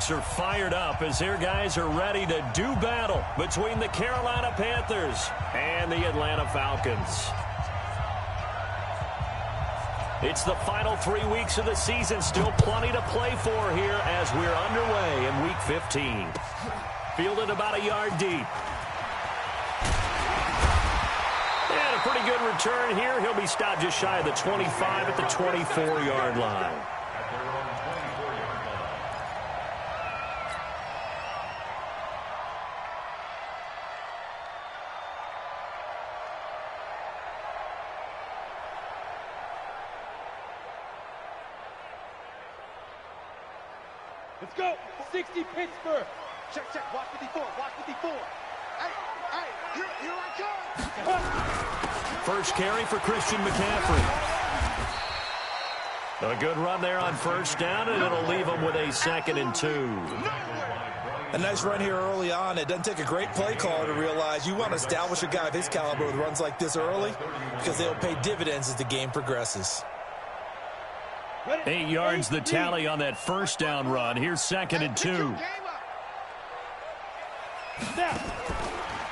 Bucs are fired up as their guys are ready to do battle between the Carolina Panthers and the Atlanta Falcons. It's the final 3 weeks of the season. Still plenty to play for here as we're underway in Week 15. Fielded about a yard deep. And a pretty good return here. He'll be stopped just shy of the 25 at the 24-yard line. Let's go. 60 Pittsburgh. Check, check. Watch 54. Watch 54. Hey, here I come. First carry for Christian McCaffrey. A good run there on first down, and it'll leave him with a 2nd and 2. A nice run here early on. It doesn't take a great play caller to realize you want to establish a guy of his caliber with runs like this early because they'll pay dividends as the game progresses. 8 yards the tally on that first down run. Here's 2nd and 2.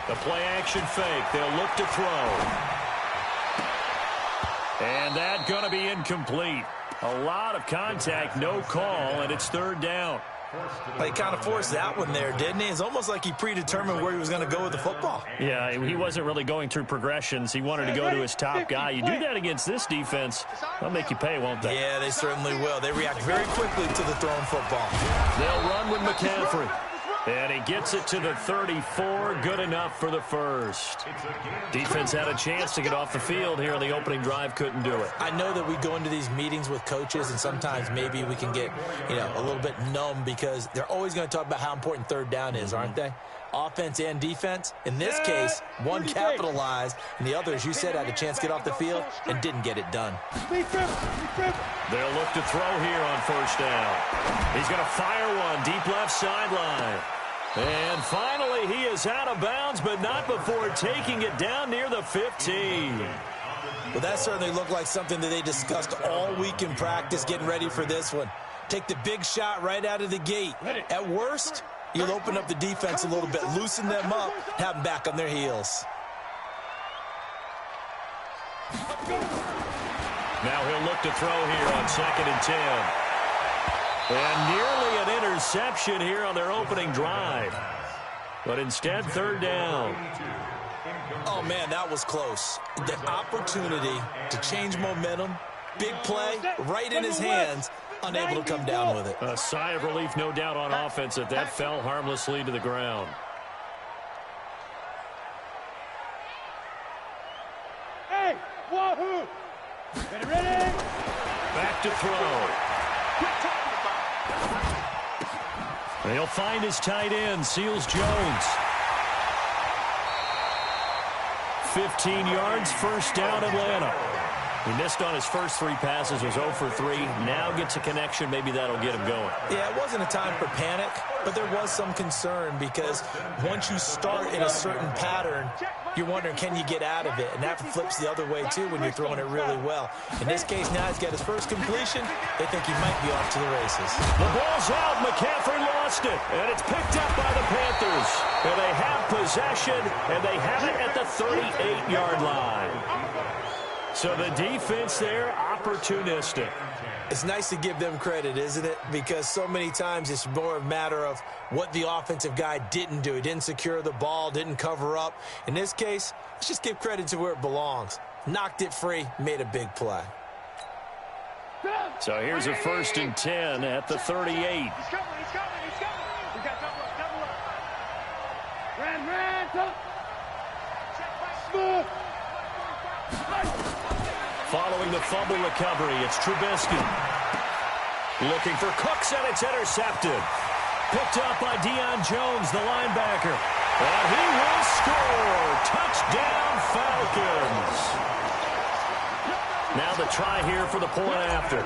The play action fake. They'll look to throw. And that's going to be incomplete. A lot of contact, no call, and it's 3rd down. He kind of forced that one there, didn't he? It's almost like he predetermined where he was going to go with the football. Yeah, he wasn't really going through progressions. He wanted to go to his top guy. You do that against this defense, they'll make you pay, won't they? Yeah, they certainly will. They react very quickly to the thrown football. They'll run with McCaffrey. And he gets it to the 34. Good enough for the first. Defense had a chance to get off the field here on the opening drive. Couldn't do it. I know that we go into these meetings with coaches, and sometimes maybe we can get, a little bit numb because they're always going to talk about how important 3rd down is, aren't they? Offense and defense. In this case, one capitalized, and the other, as you said, had a chance to get off the field and didn't get it done. They'll look to throw here on first down. He's going to fire one deep left sideline. And finally, he is out of bounds, but not before taking it down near the 15. Well, that certainly looked like something that they discussed all week in practice, getting ready for this one. Take the big shot right out of the gate. At worst, you'll open up the defense a little bit, loosen them up, have them back on their heels. Now he'll look to throw here on 2nd and 10. And nearly an interception here on their opening drive. But instead, 3rd down. Oh, man, that was close. The opportunity to change momentum, big play, right in his hands, unable to come down with it. A sigh of relief, no doubt, on offense that fell harmlessly to the ground. Hey, wahoo! Ready? Back to throw. He'll find his tight end, Seals Jones. 15 yards, first down, Atlanta. He missed on his first 3 passes, was 0 for 3. Now gets a connection. Maybe that'll get him going. Yeah, it wasn't a time for panic, but there was some concern because once you start in a certain pattern, you're wondering, can you get out of it? And that flips the other way, too, when you're throwing it really well. In this case, now he's got his first completion. They think he might be off to the races. The ball's out. McCaffrey lost it, and it's picked up by the Panthers. And they have possession, and they have it at the 38-yard line. So the defense there, opportunistic. It's nice to give them credit, isn't it? Because so many times it's more a matter of what the offensive guy didn't do. He didn't secure the ball, didn't cover up. In this case, let's just give credit to where it belongs. Knocked it free, made a big play. So here's a 1st and 10 at the 38. He's coming. We got double up. Ran, smooth. Following the fumble recovery, it's Trubisky. Looking for Cooks, and it's intercepted. Picked up by Deion Jones, the linebacker. And he will score. Touchdown, Falcons. Now the try here for the point after.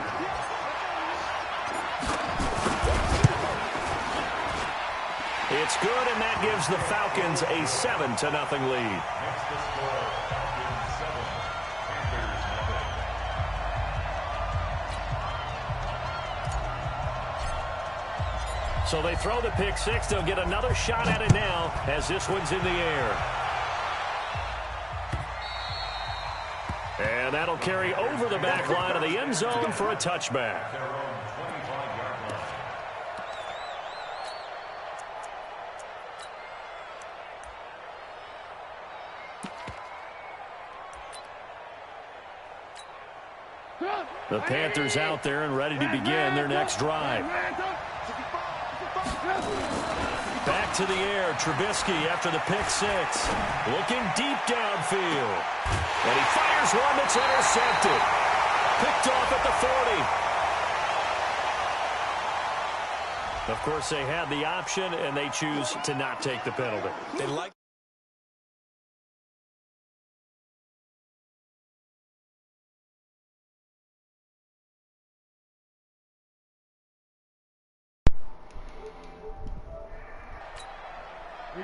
It's good, and that gives the Falcons a 7-0 lead. So they throw the pick six. They'll get another shot at it now as this one's in the air. And that'll carry over the back line of the end zone for a touchback. The Panthers out there and ready to begin their next drive. Back to the air, Trubisky after the pick six. Looking deep downfield. And he fires one that's intercepted. Picked off at the 40. Of course, they had the option, and they choose to not take the penalty. They like.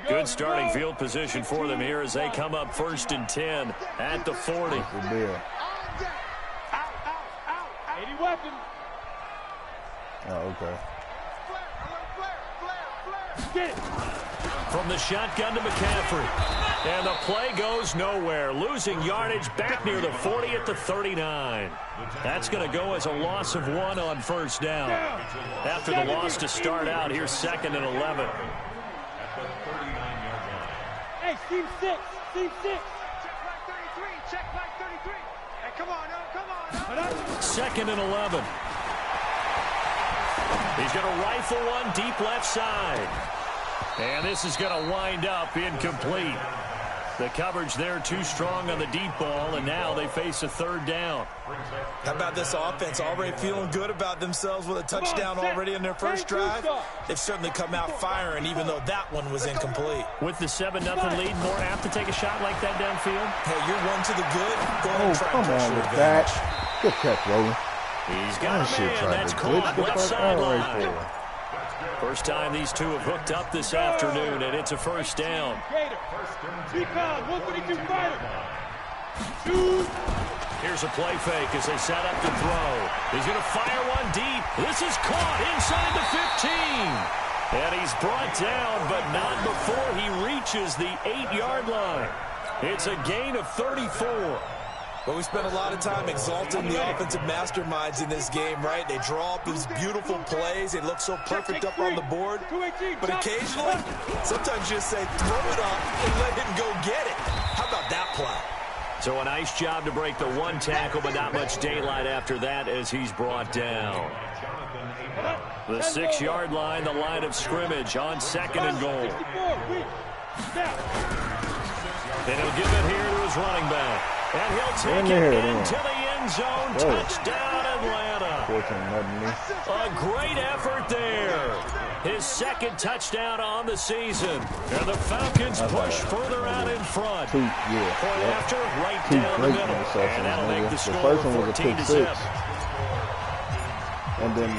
Good starting field position for them here as they come up 1st and 10 at the 40. Out. 80 weapons. Oh, okay. Get it. From the shotgun to McCaffrey. And the play goes nowhere. Losing yardage back near the 40 at the 39. That's going to go as a loss of 1 on 1st down. After the loss to start out, here's 2nd and 11. Hey, Steve 6. Steve 6. Check flag 33. Check flag 33. Hey, come on, come on. 2nd and 11. He's going to rifle one deep left side. And this is going to wind up incomplete. The coverage there too strong on the deep ball, and now they face a 3rd down. How about this offense already feeling good about themselves with a touchdown already in their first drive? They've certainly come out firing, even though that one was incomplete. With the 7-0 lead, more apt to take a shot like that downfield? Hey, you're one to the good. Go ahead and try come and pressure on with advantage. that. Good catch, Roland. He's got a man. That's caught left sideline. First time these two have hooked up this afternoon, and it's a 1st down. Here's a play fake as they set up to throw. He's going to fire one deep. This is caught inside the 15. And he's brought down, but not before he reaches the 8-yard line. It's a gain of 34. Well, we spent a lot of time exalting the offensive masterminds in this game, right? They draw up these beautiful plays. They look so perfect up on the board. But occasionally, sometimes you just say, throw it up and let him go get it. How about that play? So a nice job to break the 1 tackle, but not much daylight after that as he's brought down. The 6-yard line, the line of scrimmage on 2nd and goal. And he'll give it here to his running back. And he'll take it into the end zone. Touchdown, Atlanta. A great effort there. His 2nd touchdown on the season. And the Falcons push further out in front. Point after, right down the middle. And that'll make the score 14-0. And then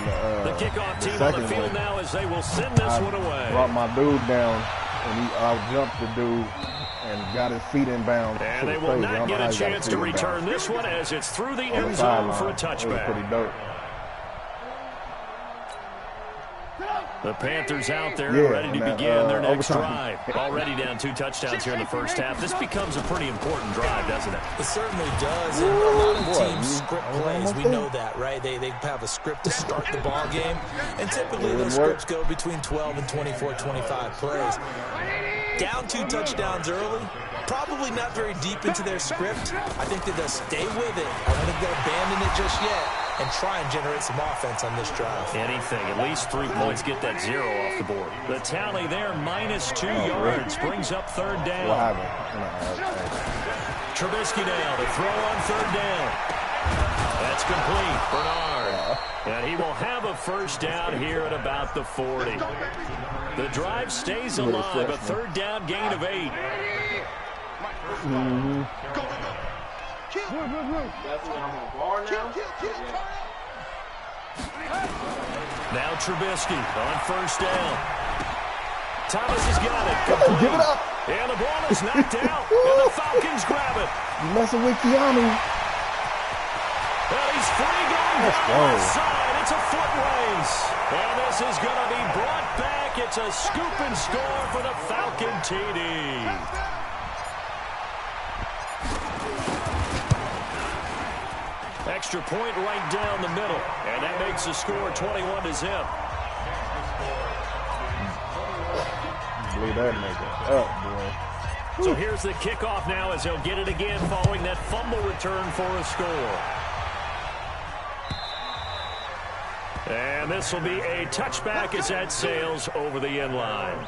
the kickoff team on the field now as they will send this one away. Brought my dude down, and he out-jumped the dude and got his feet in bounds. And they will not get a chance to return this one as it's through the end zone for a touchback. Pretty dope. The Panthers out there ready to begin their next drive. Already down 2 touchdowns here in the first half. This becomes a pretty important drive, doesn't it? It certainly does. And a lot of teams script plays. We know that, right? They have a script to start the ball game. And typically those scripts go between 12 and 24, 25 plays. Down 2 touchdowns early. Probably not very deep into their script. I think that they'll stay with it. I don't think they'll abandon it just yet and try and generate some offense on this drive. Anything. At least 3 points. Get that 0 off the board. The tally there, -2 yards. Brings up 3rd down. What happened? Trubisky now to throw on 3rd down. That's complete. Bernard. And he will have a 1st down here at about the 40. The drive stays alive. A 3rd down gain of 8. Now Trubisky on 1st down. Thomas has got it. Complete. Give it up. And the ball is knocked out. And the Falcons grab it. You messing with Keanu. Well, he's free going down the left side. It's a foot race. And this is going to be brought back. It's a scoop and score for the Falcon TD. Extra point right down the middle. And that makes the score 21-0. Blew that nigga up, boy. So here's the kickoff now as he'll get it again following that fumble return for a score. And this will be a touchback as that sails over the end line.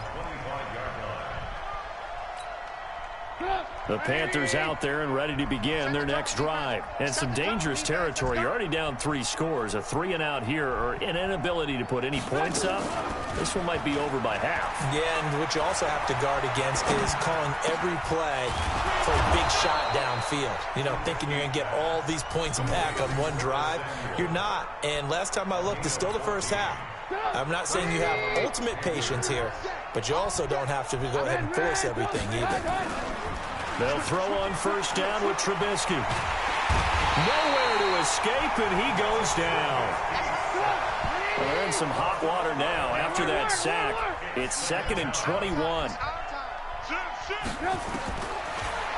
The Panthers out there and ready to begin their next drive. And some dangerous territory. You're already down 3 scores. A 3-and-out here or an inability to put any points up. This one might be over by half. Yeah, and what you also have to guard against is calling every play for a big shot downfield. You know, thinking you're going to get all these points back on one drive. You're not. And last time I looked, it's still the first half. I'm not saying you have ultimate patience here, but you also don't have to go ahead and force everything either. They'll throw on first down with Trubisky. Nowhere to escape, and he goes down. They're in some hot water now. After that sack, it's 2nd and 21.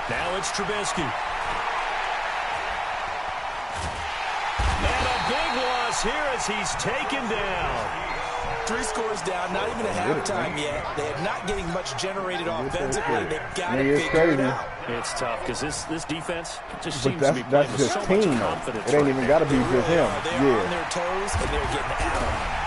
Now it's Trubisky. And a big loss here as he's taken down. 3 scores down, not even a halftime yet. They are not getting much generated offensively. They've got to figure it out. It's tough because this defense just But seems to be playing that's with just so team, much though. confidence. It ain't even got to be just him. They're on their toes, and they're getting out.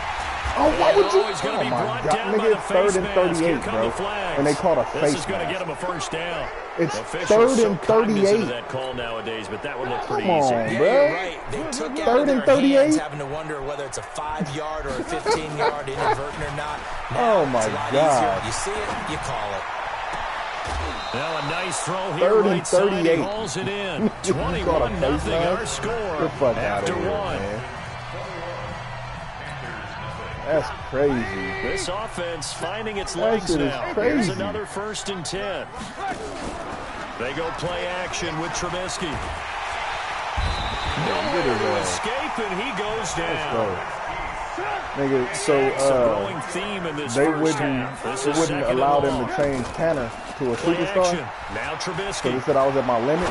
Oh, why would you? He's going to Oh, be my brought God. down by Nigga, the it's face 3rd and mask. Here 38, come bro. the flags. And they called a This face is going to mask. get him a first down. It's Officials 3rd so and cognizant 38. of that call nowadays, but that would look pretty Come easy. on, Yeah, bro. you're right. They took it out 3rd of and their 38. hands, having to wonder whether it's a 5-yard or a 15-yard inadvertent or not. Now, Oh, my it's a lot God. easier. You see it, you call it. Now a nice throw here 3rd and right side. He 38. hauls it in. You caught a 21-0 face mask? our score Get the fuck out after of here, 1. man. That's crazy. This offense finding its That legs shit is now. crazy. Here's another 1st and 10. They go play action with Trubisky. Nowhere to escape, and he goes down. Nigga, so growing theme in this they first half. This is wouldn't 2nd and allow long. them to change Tanner to a Play superstar. action. Now So Trubisky. they said I was at my limit.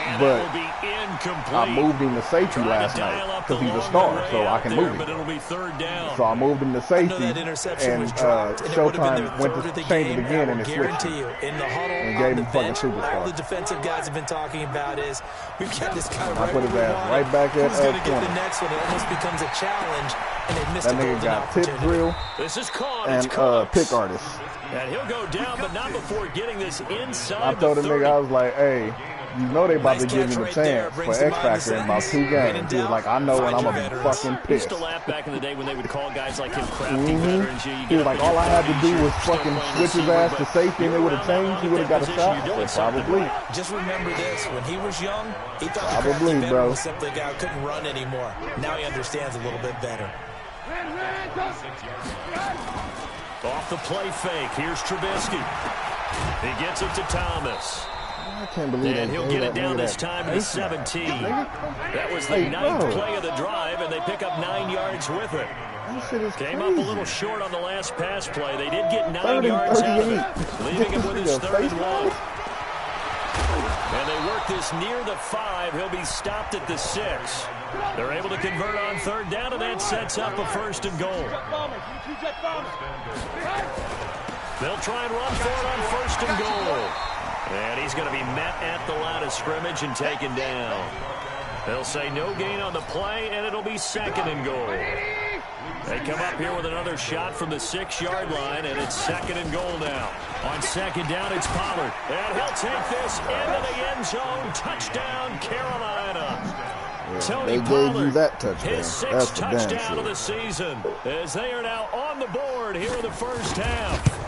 And but that will be incomplete. I moved him to safety last night because he's a star, so I can move But him. it'll be 3rd down. So I moved him to safety, that interception and was dropped, and it would have been their Showtime went third of the to change game. it again, and I it will switched. guarantee you, in the huddle, And on gave the him fucking bench, superstar. all the defensive guys have been talking about is we've got this guy I right put his where we ass want right him. back at Who's going to get 20. the next one? It almost becomes a challenge, and they missed That a nigga golden got tip opportunity. drill This is caught. and It's Cooks. pick artist. And he'll go down, but not before getting this inside I told the him 30. nigga, I was like, hey, you know they about Nice to give catch him a right there. chance Brings for them X on the Factor in about sentence. 2 When in games. He was doubt, like, I know, and find I'm your gonna be veterans. fucking Used pissed. to laugh back in the day when they would call guys like him crafty veterans. You He get was up like, in all your I had to 40s, do you're was still fucking playing switch his receiver, ass to but safety, and it you're would have around changed. that He would have got a position, shot. you're I doing said, something probably. right. Just remember this. When he was young, he thought the Probably, crafty bro. veteran was simply a guy who couldn't run anymore. Now he understands a little bit better. Off the play fake. Here's Trubisky. He gets it to Thomas. I can't believe And they he'll gave get it that down nigga this that time to the face mask. 17. Nigga, That was the Hey, 9th bro. play of the drive, and they pick up 9 yards with it. That shit is Came crazy. up a little short on the last pass play. They did get 9 3rd and yards out of 38. it, leaving him with his This nigga 3rd and face 1. mask? And they work this near the 5. He'll be stopped at the 6. They're able to convert on 3rd down, and that sets up a 1st and goal. They'll try and run for it on 1st and goal. And he's going to be met at the line of scrimmage and taken down. They'll say no gain on the play, and it'll be 2nd and goal. They come up here with another shot from the 6-yard line, and it's 2nd and goal now. On 2nd down, it's Pollard. And he'll take this into the end zone. Touchdown, Carolina. Yeah, Tony they gave Pollard, you that touchdown. his 6th That's for damn touchdown of sure. the season, as they are now on the board here in the first half.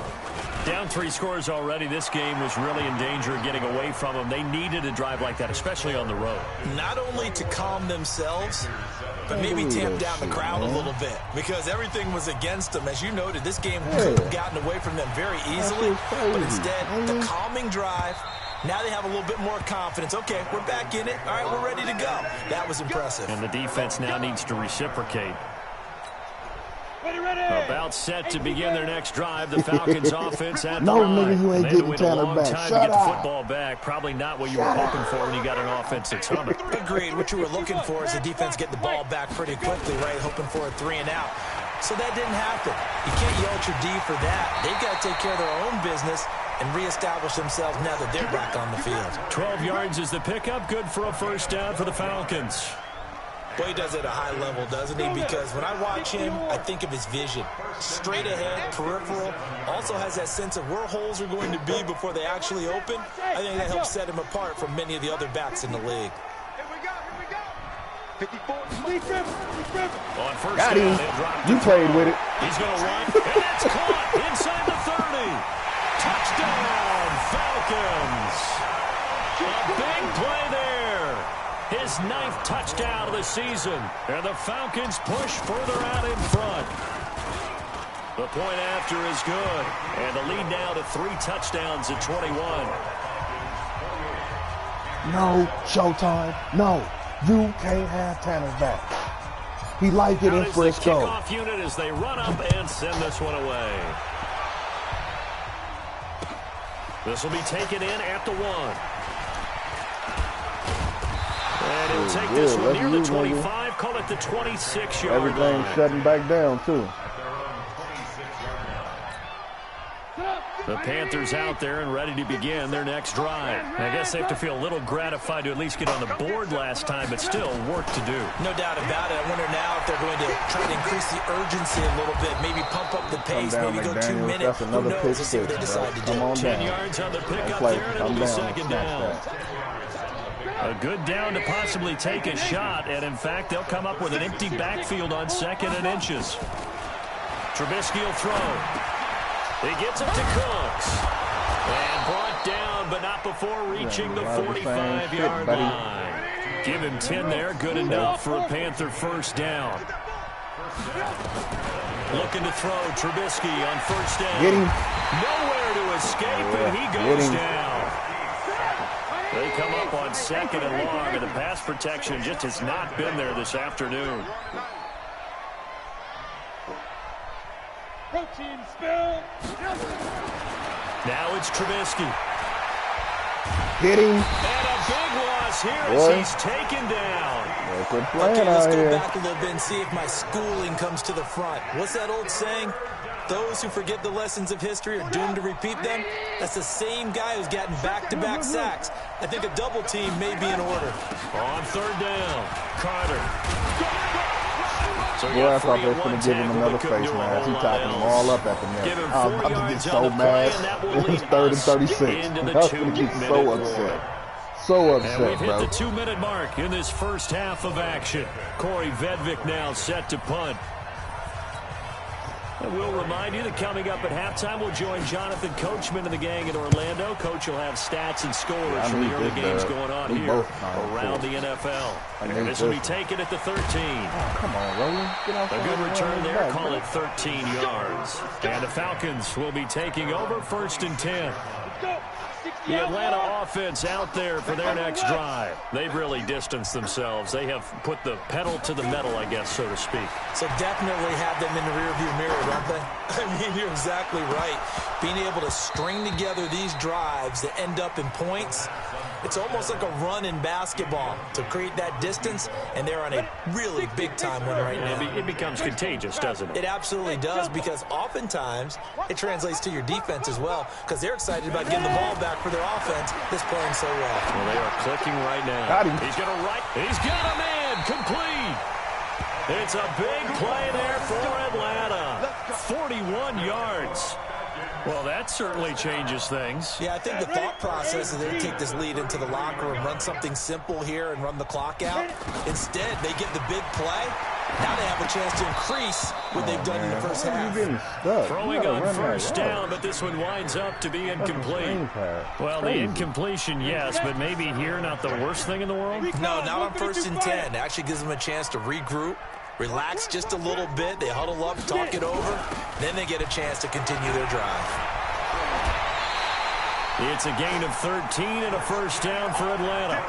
Down 3 scores already. This game was really in danger of getting away from them. They needed a drive like that, especially on the road. Not only to calm themselves, but maybe tamp down the crowd a little bit, because everything was against them. As you noted, this game could have gotten away from them very easily, but instead, the calming drive Now they have a little bit more confidence. Okay, we're back in it. All right, we're ready to go. That was impressive. And the defense now needs to reciprocate. Ready. About set to begin their next drive. The Falcons offense at the No, line. nigga, you ain't They had to getting wait a Tanner long back. time to Shut get the up. football back. Probably not what you were hoping for when you got an offense that's humming. Agreed. What you were looking for is the defense get the ball back pretty quickly, right? Hoping for a 3 and out. So that didn't happen. You can't yell at your D for that. They've got to take care of their own business and reestablish themselves now that they're back on the field. 12 yards is the pickup. Good for a first down for the Falcons. Boy, he does it at a high level, doesn't he? Because when I watch him, I think of his vision. Straight ahead, peripheral. Also has that sense of where holes are going to be before they actually open. I think that helps set him apart from many of the other backs in the league. Here we go. 54. On first Got down, him. they'll drop You to played throw. with it. He's going to run, and that's caught inside the 30. Touchdown, Falcons. A big play there. His 9th touchdown of the season. And the Falcons push further out in front. The point after is good. And the lead now to 3 touchdowns at 21. No, Showtime. No, you can't have Tanner back. He like it in Out is the Frisco. kickoff unit as they run up and send this one away. This will be taken in at the 1. And he'll take this one near the 25, call it the 26-yard line. Everything's shutting back down, too. The Panthers out there and ready to begin their next drive. I guess they have to feel a little gratified to at least get on the board last time, but still work to do. No doubt about it. I wonder now if they're going to try to increase the urgency a little bit, maybe pump up the pace, Down, maybe go 2 McDaniels. minutes. That's Who another knows? pick Let's see what they six, decide bro. to do. Come on 10 down. yards on the pickup Play. there, and it'll Come be down. second Snatch down. that. A good down to possibly take a shot, and in fact, they'll come up with an empty backfield on 2nd and inches. Trubisky will throw. He gets it to Cooks. And brought down, but not before reaching the 45-yard line. Give him 10 there, good enough for a Panther first down. Looking to throw, Trubisky on first down. Get him. Nowhere to escape, and he goes down. They come up on 2nd and long, and the pass protection just has not been there this afternoon. Protein spill. Now it's Trubisky. Get him. And a big loss here Boy. as he's taken down. Quit playing Okay, let's out go here. back a little bit and see if my schooling comes to the front. What's that old saying? Those who forget the lessons of history are doomed to repeat them. That's the same guy who's gotten back-to-back sacks. I think a double team may be in order. On 3rd down, Carter. So Boy, I thought they were going to give him another face mask. He tackled them all up at the Give him net. I 4 was about to yards get on so the play, mad. and that will It was lead 3rd and us 36. into I the was going to get 2-minute so warning. upset. So And upset, we've hit bro. the 2-minute mark in this first half of action. Corey Vedvik now set to punt. And we'll remind you that coming up at halftime, we'll join Jonathan Coachman and the gang in Orlando. Coach will have stats and scores from the early games going on here around the NFL. And this will be taken at the 13. Oh, come on, Roland. Get off A good the return there, back, call bro. it 13 yards. And the Falcons will be taking over 1st and 10. The Atlanta offense out there for their next drive. They've really distanced themselves. They have put the pedal to the metal, I guess, so to speak. So definitely have them in the rearview mirror, don't they? I mean, you're exactly right. Being able to string together these drives that end up in points, it's almost like a run in basketball to create that distance, and they're on a really big-time one right now. It becomes contagious, doesn't it? It absolutely does, because oftentimes it translates to your defense as well, because they're excited about getting the ball back for their offense that's playing so well. Well, they are clicking right now. Got him. He's going to right. He's got a man complete. It's a big play there for Atlanta. 41 yards. Well, that certainly changes things. Yeah, I think the thought process is they take this lead into the locker room, run something simple here and run the clock out. Instead, they get the big play. Now they have a chance to increase what they've done in the first half. You getting stuck. Throwing on first down, but this one winds up to be incomplete. Well, the incompletion, yes, but maybe here not the worst thing in the world? No, not on 1st and 10. It actually gives them a chance to regroup, relax just a little bit. They huddle up, talk it over. Then they get a chance to continue their drive. It's a gain of 13 and a first down for Atlanta.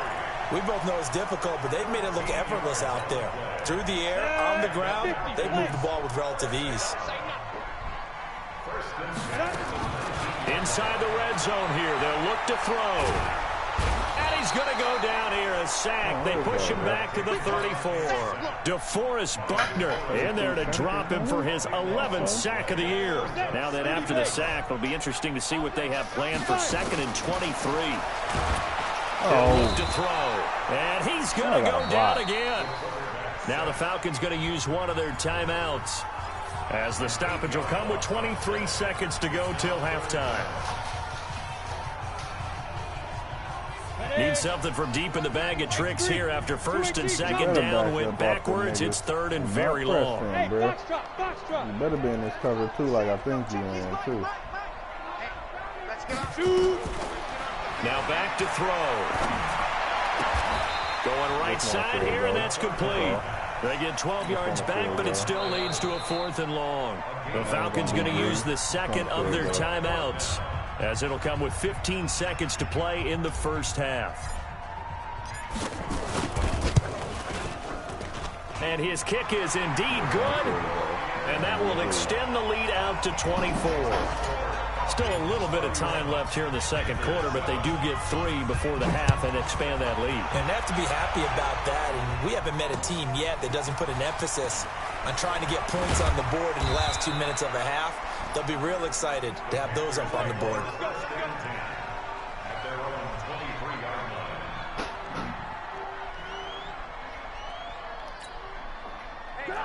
We both know it's difficult, but they've made it look effortless out there. Through the air, on the ground, they've moved the ball with relative ease. Inside the red zone here, they'll look to throw. And he's going to go down here, a sack. They push him back to the 34. DeForest Buckner in there to drop him for his 11th sack of the year. Now then, after the sack, it'll be interesting to see what they have planned for 2nd and 23. They'll look to throw. And he's going to go down again. Now the Falcons going to use one of their timeouts, as the stoppage will come with 23 seconds to go till halftime. Need something from deep in the bag of tricks here after 1st and 2nd down. Went backwards. It's 3rd and very long. You better be in this cover, too, like I think you in, too. Now back to throw. Going right side here, and that's complete. They get 12 yards back, but it still leads to a 4th and long. The Falcons going to use the 2nd of their timeouts, as it'll come with 15 seconds to play in the first half. And his kick is indeed good, and that will extend the lead out to 24. Still a little bit of time left here in the second quarter, but they do get 3 before the half and expand that lead. And they have to be happy about that, and we haven't met a team yet that doesn't put an emphasis on trying to get points on the board in the last 2 minutes of a half. They'll be real excited to have those up on the board.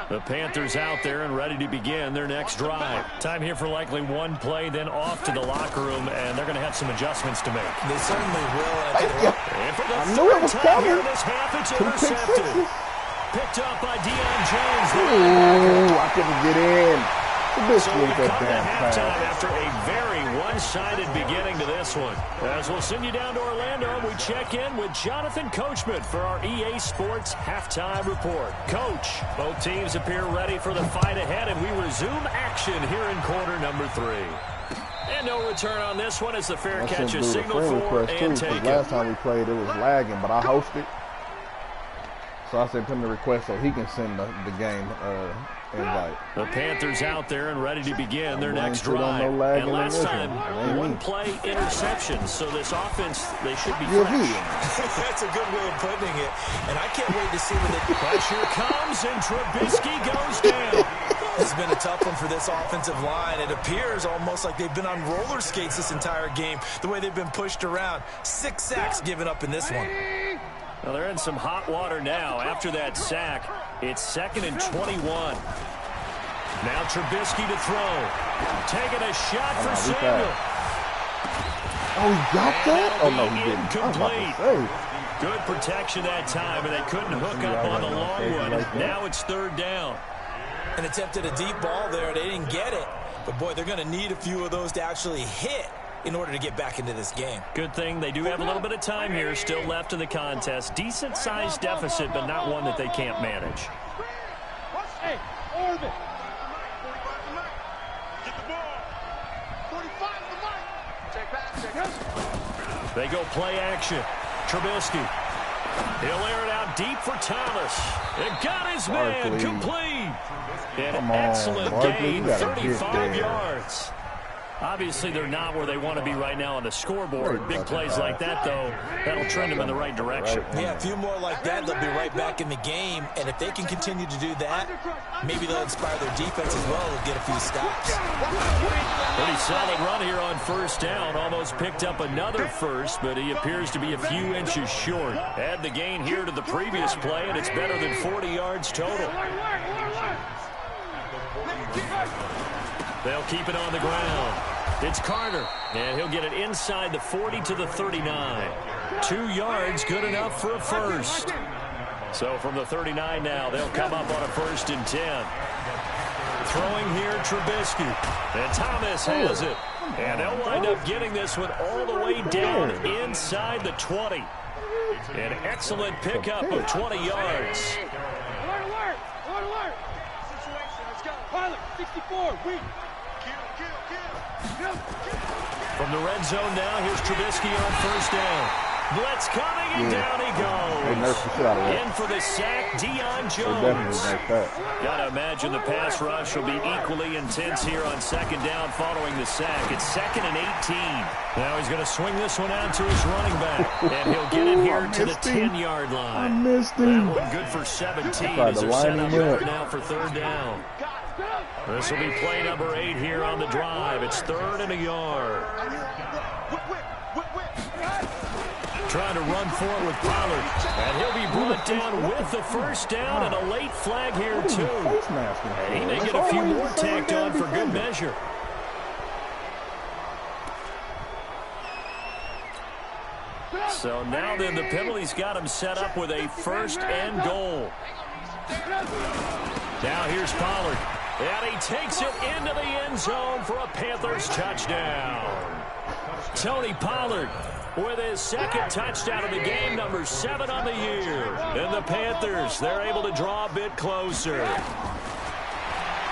The Panthers out there and ready to begin their next drive. Time here for likely one play, then off to the locker room, and they're going to have some adjustments to make. They certainly will. And for the third time here this half, it's intercepted. Picked up by Deion Jones. Ooh, I couldn't get in. So we come to halftime after a very one-sided beginning to this one. As we'll send you down to Orlando, we check in with Jonathan Coachman for our EA Sports Halftime Report. Coach, both teams appear ready for the fight ahead, and we resume action here in quarter number 3. And no return on this one as the fair catch is signaled for and taken. Last time we played, it was lagging, but I hosted. So I said put in the request so he can send the game invite. The Panthers out there and ready to begin their next drive. And last time, one-play interceptions. So this offense, they should be fresh. That's a good way of putting it. And I can't wait to see when the pressure comes and Trubisky goes down. It's been a tough one for this offensive line. It appears almost like they've been on roller skates this entire game, the way they've been pushed around. 6 sacks given up in this one. Well, they're in some hot water now. After that sack, it's 2nd and 21. Now Trubisky to throw. Taking a shot for Samuel. Oh, he got that? Oh, no, he didn't. Incomplete. Good protection that time, and they couldn't hook up on the long one. Now it's 3rd down. And attempted a deep ball there. They didn't get it. But, boy, they're going to need a few of those to actually hit in order to get back into this game. Good thing they do have a little bit of time here still left in the contest. Decent-sized deficit, but not one that they can't manage. Hey, Orvin. Get the ball. 45 the mark. Check back. They go play action. Trubisky. He'll air it out deep for Thomas. It got his man complete. An excellent gain, 35 yards. Obviously, they're not where they want to be right now on the scoreboard. Big plays like that, though, that'll trend them in the right direction. Yeah, a few more like that, they'll be right back in the game. And if they can continue to do that, maybe they'll inspire their defense as well. They'll get a few stops. Pretty solid run here on 1st down. Almost picked up another first, but he appears to be a few inches short. Add the gain here to the previous play, and it's better than 40 yards total. They'll keep it on the ground. It's Carter, and he'll get it inside the 40 to the 39. 2 yards, good enough for a first. So from the 39 now, they'll come up on a 1st and 10. Throwing here, Trubisky. And Thomas has it. And they'll wind up getting this one all the way down inside the 20. An excellent pickup of 20 yards. Alert, alert, alert, alert. Situation, let's go. Pilot, 64, weak. Kill. From the red zone now, here's Trubisky on first down. Blitz coming, and down he goes. They nerfed the shit out of that. In for the sack, Deion They definitely Jones. like that. Got to imagine the pass rush will be equally intense here on second down following the sack. It's 2nd and 18. Now he's going to swing this one out to his running back. And he'll get it here to the 10-yard line. I missed him. That one good for 17 Tried as to they're line set him up up. right now for 3rd down. This will be play number 8 here on the drive. It's 3rd and a yard. Trying to run forward with Pollard. And he'll be brought down with the first down and a late flag here, too. And he may get a few more tacked on for good measure. So now then the penalty's got him set up with a 1st and goal. Now here's Pollard. And he takes it into the end zone for a Panthers touchdown. Tony Pollard with his 2nd touchdown of the game, number 7 on the year. And the Panthers, they're able to draw a bit closer.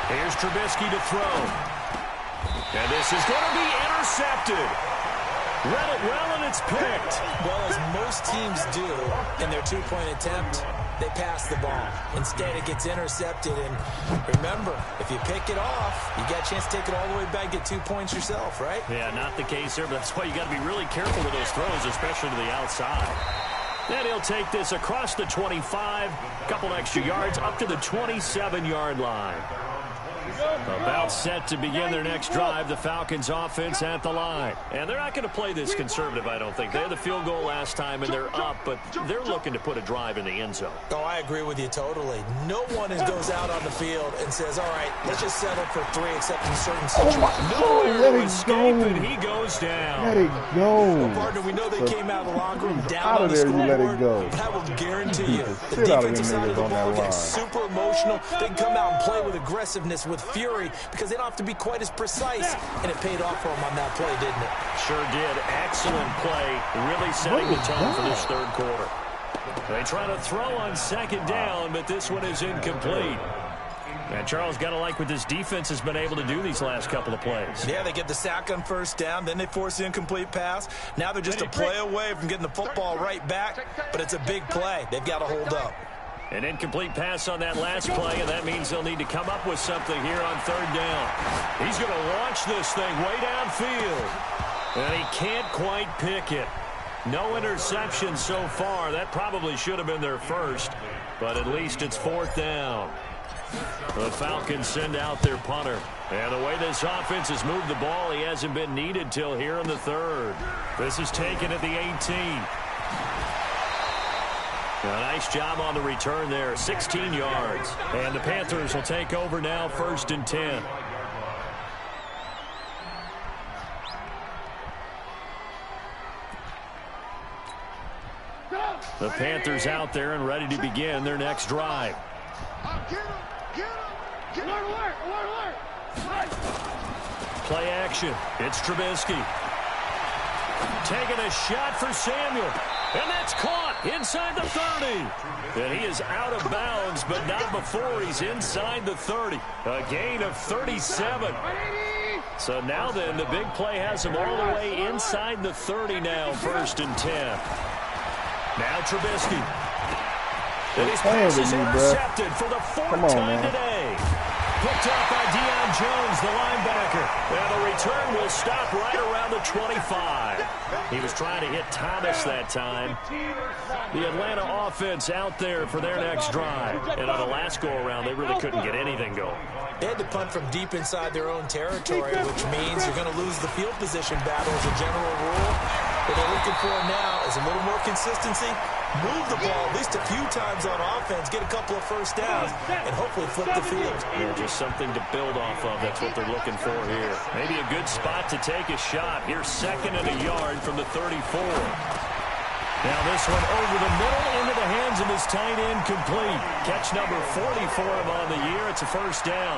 Here's Trubisky to throw. And this is going to be intercepted. Read it well, and it's picked. Well, as most teams do in their 2-point attempt, they pass the ball. Instead, it gets intercepted. And remember, if you pick it off, you got a chance to take it all the way back, get 2 points yourself, right? Yeah, not the case there, but that's why you got to be really careful with those throws, especially to the outside. Then he'll take this across the 25, a couple extra yards, up to the 27-yard line. About set to begin their next drive, the Falcons offense at the line. And they're not going to play this conservative, I don't think. They had the field goal last time, and they're up, but they're looking to put a drive in the end zone. Oh, I agree with you totally. No one goes out on the field and says, all right, let's just settle for 3 except in certain situations. Nowhere to escape, and he goes down. Let it go. Well, partner, we know they came out of the locker room down Out on of the there, you let scoreboard. it go. But I will guarantee you, the Shit out of defensive them side of the niggas on ball that gets line. super emotional. They can come out and play with aggressiveness, with fury, because they don't have to be quite as precise. And it paid off for them on that play, didn't it? Sure did. Excellent play. Really setting the tone for this 3rd quarter. They try to throw on 2nd down, but this one is incomplete. And Charles, got to like what this defense has been able to do these last couple of plays. Yeah, they get the sack on 1st down, then they force the incomplete pass. Now they're just a play away from getting the football right back, but it's a big play. They've got to hold up. An incomplete pass on that last play, and that means they'll need to come up with something here on 3rd down. He's going to launch this thing way downfield, and he can't quite pick it. No interception so far. That probably should have been their first, but at least it's 4th down. The Falcons send out their punter. And the way this offense has moved the ball, he hasn't been needed till here in the 3rd. This is taken at the 18. A nice job on the return there, 16 yards. And the Panthers will take over now, 1st and 10. The Panthers out there and ready to begin their next drive. Play action. It's Trubisky. Taking a shot for Samuel. And that's caught inside the 30. And he is out of bounds, but not before he's inside the 30. A gain of 37. So now then, the big play has him all the way inside the 30 now, 1st and 10. Now Trubisky. And his pass is intercepted for the 4th time today. Picked up by Deion Jones, the linebacker. And the return will stop right around the 25. He was trying to hit Thomas that time. The Atlanta offense out there for their next drive. And on the last go-around, they really couldn't get anything going. They had to punt from deep inside their own territory, which means you're going to lose the field position battle as a general rule. What they're looking for now is a little more consistency, move the ball at least a few times on offense, get a couple of 1st downs, and hopefully flip the field. Yeah, just something to build off of. That's what they're looking for here. Maybe a good spot to take a shot. Here's 2nd and a yard from the 34. Now this one over the middle into the hands of his tight end, complete. Catch number 40 for him on the year. It's a 1st down.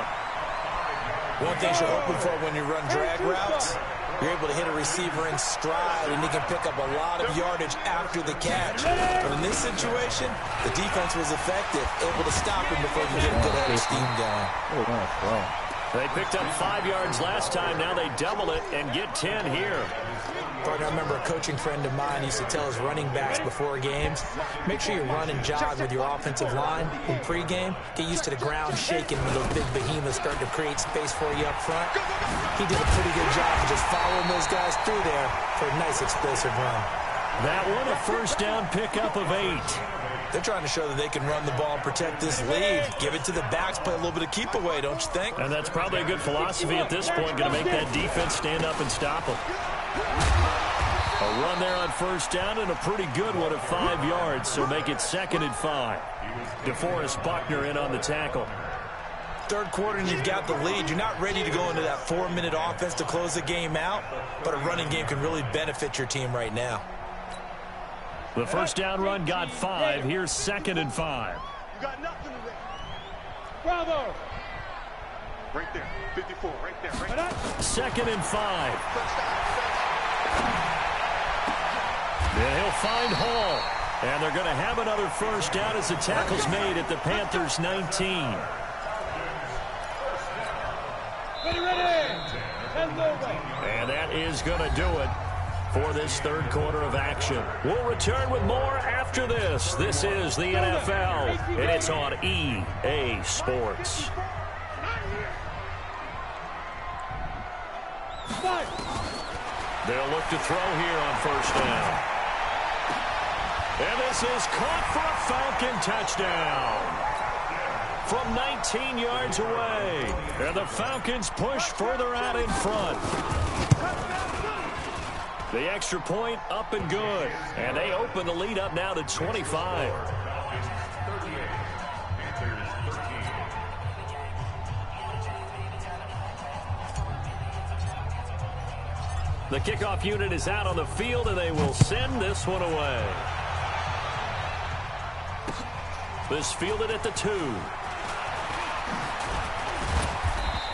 One thing you're hoping for when you run drag routes, you're able to hit a receiver in stride, and he can pick up a lot of yardage after the catch. But in this situation, the defense was effective, able to stop him before he could get a good head of steam going. Oh, that's wrong. They picked up 5 yards last time. Now they double it and get 10 here. Partner, I remember a coaching friend of mine used to tell his running backs before games, make sure you run and jog with your offensive line in pregame. Get used to the ground shaking when those big behemoths start to create space for you up front. He did a pretty good job of just following those guys through there for a nice explosive run. That one, a first down pickup of 8. They're trying to show that they can run the ball and protect this lead. Give it to the backs, play a little bit of keep away, don't you think? And that's probably a good philosophy at this point, going to make that defense stand up and stop them. A run there on first down and a pretty good one at 5 yards, so make it 2nd and 5. DeForest Buckner in on the tackle. Third quarter and you've got the lead. You're not ready to go into that 4-minute offense to close the game out, but a running game can really benefit your team right now. The first down run got 5. Here's 2nd and 5. You got nothing to Bravo. Right there. 54. Right there. Right there. 2nd and 5. And he'll find Hall. And they're going to have another first down as the tackle's made at the Panthers' 19. And that is going to do it for this third quarter of action. We'll return with more after this. This is the NFL, and it's on EA Sports. They'll look to throw here on first down. And this is caught for a Falcon touchdown from 19 yards away. And the Falcons push further out in front. The extra point up and good. And they open the lead up now to 25. The kickoff unit is out on the field, and they will send this one away. This fielded at the 2.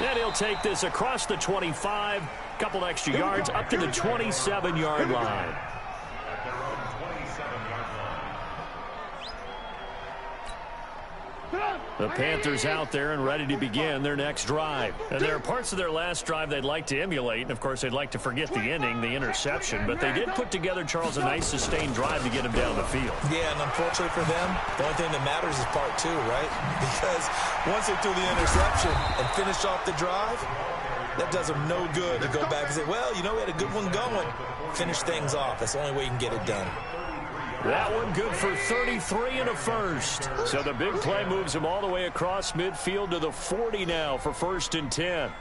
And he'll take this across the 25. Couple extra yards up to the 27-yard line. The Panthers out there and ready to begin their next drive. And there are parts of their last drive they'd like to emulate. And, of course, they'd like to forget the ending, the interception. But they did put together, Charles, a nice sustained drive to get him down the field. Yeah, and unfortunately for them, the only thing that matters is part 2, right? Because once they threw the interception and finished off the drive, that does them no good to go back and say, well, you know, we had a good one going. Finish things off. That's the only way you can get it done. That one good for 33 and a first. So the big play moves him all the way across midfield to the 40 now for 1st and 10.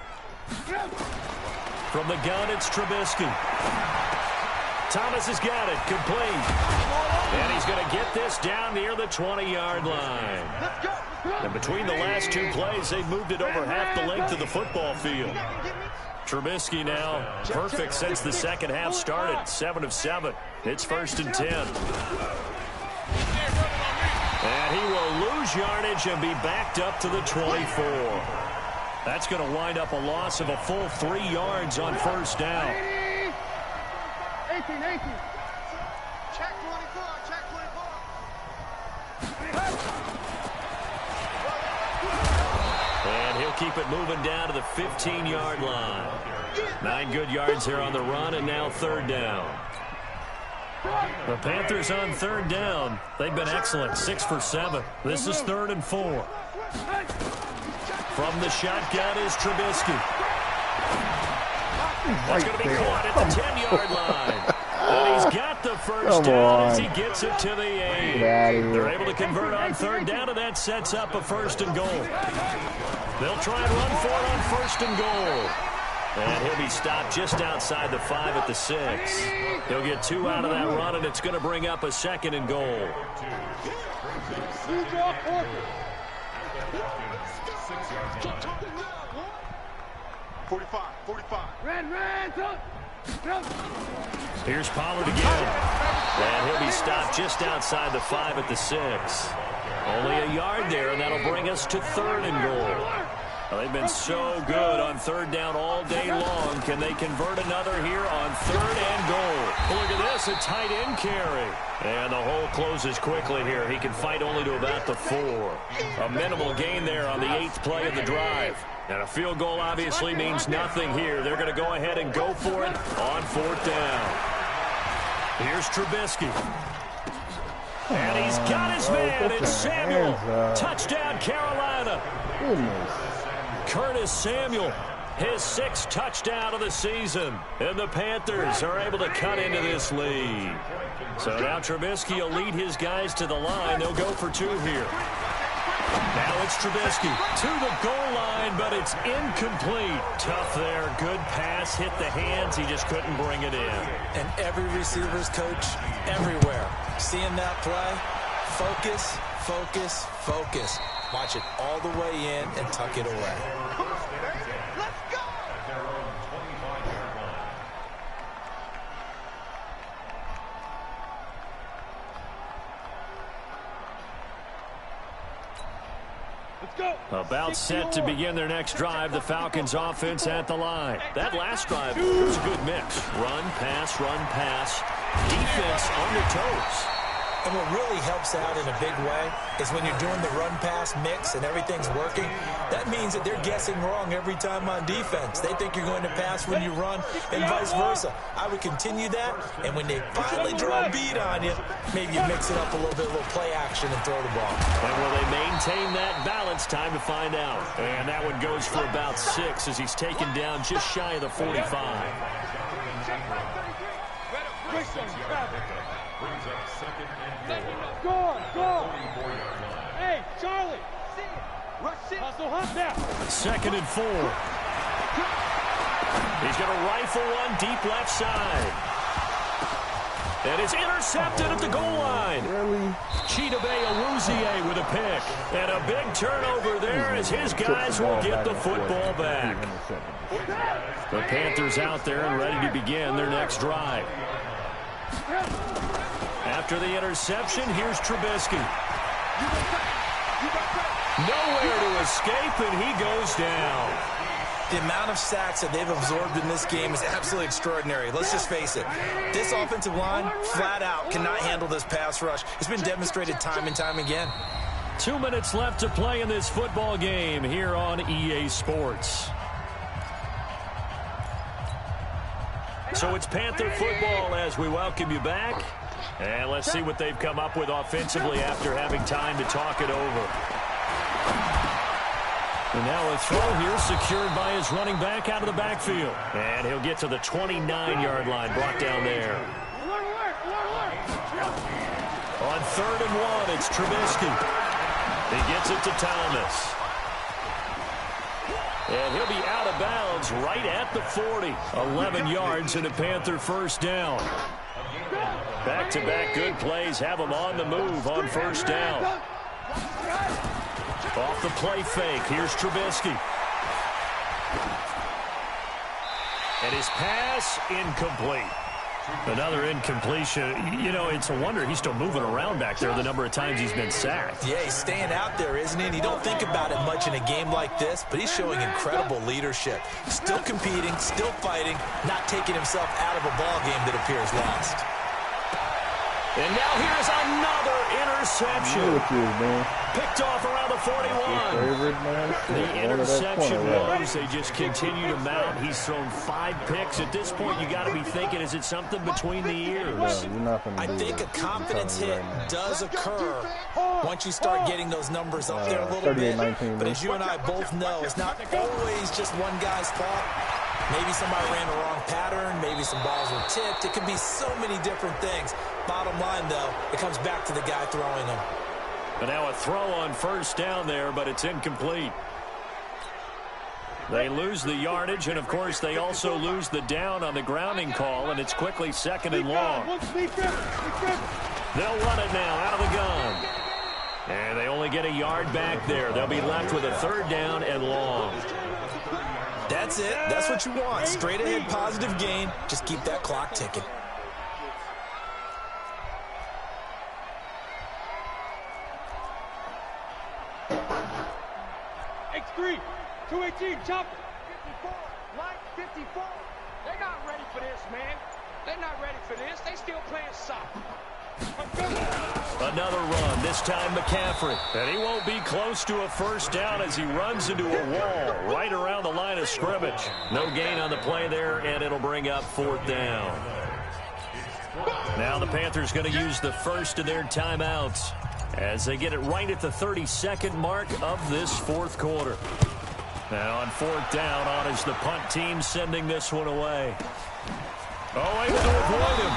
From the gun, it's Trubisky. Thomas has got it, complete. And he's going to get this down near the 20-yard line. And between the last 2 plays, they've moved it over half the length of the football field. Trubisky now perfect since the second half started. 7 of 7. It's 1st and 10. And he will lose yardage and be backed up to the 24. That's going to wind up a loss of a full 3 yards on first down. 18. Check 24. Check 24. And he'll keep it moving down to the 15-yard line. 9 good yards here on the run, and now 3rd down. The Panthers on 3rd down. They've been excellent, 6 for 7. This is 3rd and 4. From the shotgun is Trubisky. That's going to be caught at the 10-yard line. And he's got the first down as he gets it to the 8. They're able to convert on 3rd down, and that sets up a 1st and goal. They'll try and run for it on 1st and goal. And he'll be stopped just outside the 5 at the 6. He'll get 2 out of that run, and it's going to bring up a 2nd and goal. 45. Here's Pollard again. And he'll be stopped just outside the 5 at the 6. Only a yard there, and that'll bring us to 3rd and goal. Well, they've been so good on third down all day long. Can they convert another here on third and goal? Look at this, a tight end carry. And the hole closes quickly here. He can fight only to about the 4. A minimal gain there on the 8th play of the drive. And a field goal obviously means nothing here. They're going to go ahead and go for it on 4th down. Here's Trubisky. And he's got his man. It's Samuel. Touchdown, Carolina. Goodness. Curtis Samuel, his 6th touchdown of the season. And the Panthers are able to cut into this lead. So now Trubisky will lead his guys to the line. They'll go for 2 here. Now it's Trubisky to the goal line, but it's incomplete. Tough there. Good pass. Hit the hands. He just couldn't bring it in. And every receiver's coach everywhere. Seeing that play, focus, focus, focus. Watch it all the way in and tuck it away. Let's go! Let's go. About set to begin their next drive, the Falcons offense at the line. That last drive was a good mix. Run, pass, defense on their toes. And what really helps out in a big way is when you're doing the run-pass mix and everything's working, that means that they're guessing wrong every time on defense. They think you're going to pass when you run and vice versa. I would continue that, and when they finally draw a beat on you, maybe you mix it up a little bit, a little play action and throw the ball. And will they maintain that balance? Time to find out. And that one goes for about 6 as he's taken down just shy of the 45. Go. Hey, Charlie. Hustle hunt now. 2nd and 4. He's going to rifle one deep left side. And it's intercepted at the goal line. Really? Chidobe Awuzie with a pick. And a big turnover there as his guys will get the football back. The Panthers out there and ready to begin their next drive. After the interception, here's Trubisky. Nowhere to escape, and he goes down. The amount of sacks that they've absorbed in this game is absolutely extraordinary. Let's just face it. This offensive line, flat out, cannot handle this pass rush. It's been demonstrated time and time again. 2 minutes left to play in this football game here on EA Sports. So it's Panther football as we welcome you back. And let's see what they've come up with offensively after having time to talk it over. And now a throw here secured by his running back out of the backfield. And he'll get to the 29-yard line, brought down there. On 3rd and 1, it's Trubisky. He gets it to Thomas. And he'll be out of bounds right at the 40. 11 yards and a Panther first down. Back-to-back good plays have him on the move on 1st down. Off the play fake, here's Trubisky. And his pass incomplete. Another incompletion. You know, it's a wonder he's still moving around back there the number of times he's been sacked. Yeah, he's staying out there, isn't he? And you don't think about it much in a game like this, but he's showing incredible leadership. Still competing, still fighting, not taking himself out of a ball game that appears lost. And now here's another interception. Picked off around the 41. The interception woes, they just continue to mount. He's thrown 5 picks. At this point, you got to be thinking, is it something between the ears? I think a confidence hit does occur once you start getting those numbers up there a little bit. But as you and I both know, it's not always just one guy's fault. Maybe somebody ran the wrong pattern. Maybe some balls were tipped. It could be so many different things. Bottom line, though, it comes back to the guy throwing them. But now a throw on 1st down there, but it's incomplete. They lose the yardage, and, of course, they also lose the down on the grounding call, and it's quickly 2nd and long. They'll run it now out of the gun. And they only get a yard back there. They'll be left with a 3rd down and long. That's it. That's what you want. Straight ahead positive gain. Just keep that clock ticking. X3. 218, chop. 54, line 54. They're not ready for this, man. They're not ready for this. They still playing soccer. Another run, this time McCaffrey. And he won't be close to a first down as he runs into a wall right around the line of scrimmage. No gain on the play there, and it'll bring up 4th down. Now the Panthers going to use the first of their timeouts as they get it right at the 32nd mark of this 4th quarter. Now on 4th down, on is the punt team sending this one away. Oh, able to avoid him.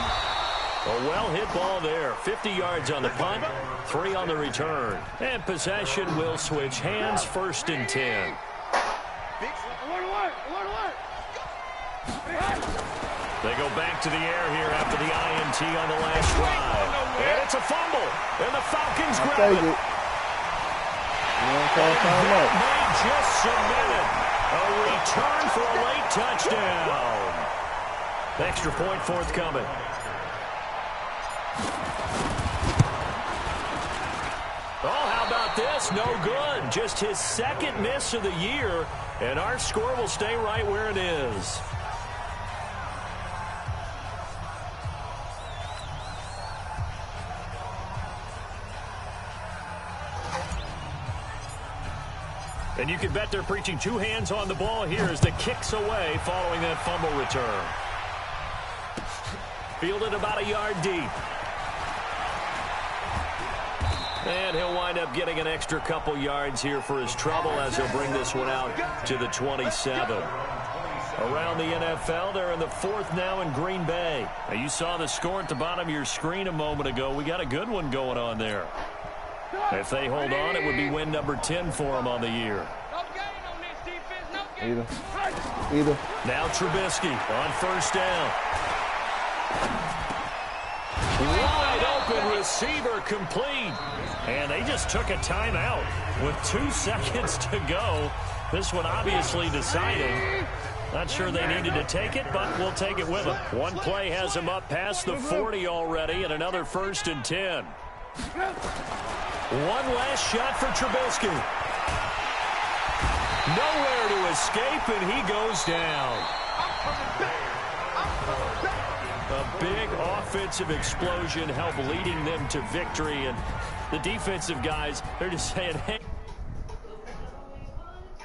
A well-hit ball there. 50 yards on the punt, 3 on the return. And possession will switch hands, 1st and 10. They go back to the air here after the INT on the last drive. And it's a fumble. And the Falcons grab it. That may just cement a return for a late touchdown. Extra point forthcoming. Oh, how about this? No good. Just his 2nd miss of the year, and our score will stay right where it is. And you can bet they're preaching 2 hands on the ball here as the kick's away following that fumble return. Fielded about a yard deep. And he'll wind up getting an extra couple yards here for his trouble as he'll bring this one out to the 27. Around the NFL, they're in the 4th now in Green Bay. Now, you saw the score at the bottom of your screen a moment ago. We got a good one going on there. If they hold on, it would be win number 10 for them on the year. Either. Now Trubisky on 1st down. Wide open receiver complete. And they just took a timeout with 2 seconds to go. This one obviously deciding. Not sure they needed to take it, but we'll take it with them. One play has them up past the 40 already, and another 1st and 10. One last shot for Trubisky. Nowhere to escape, and he goes down. A big offensive explosion helped leading them to victory, and the defensive guys, they're just saying, hey.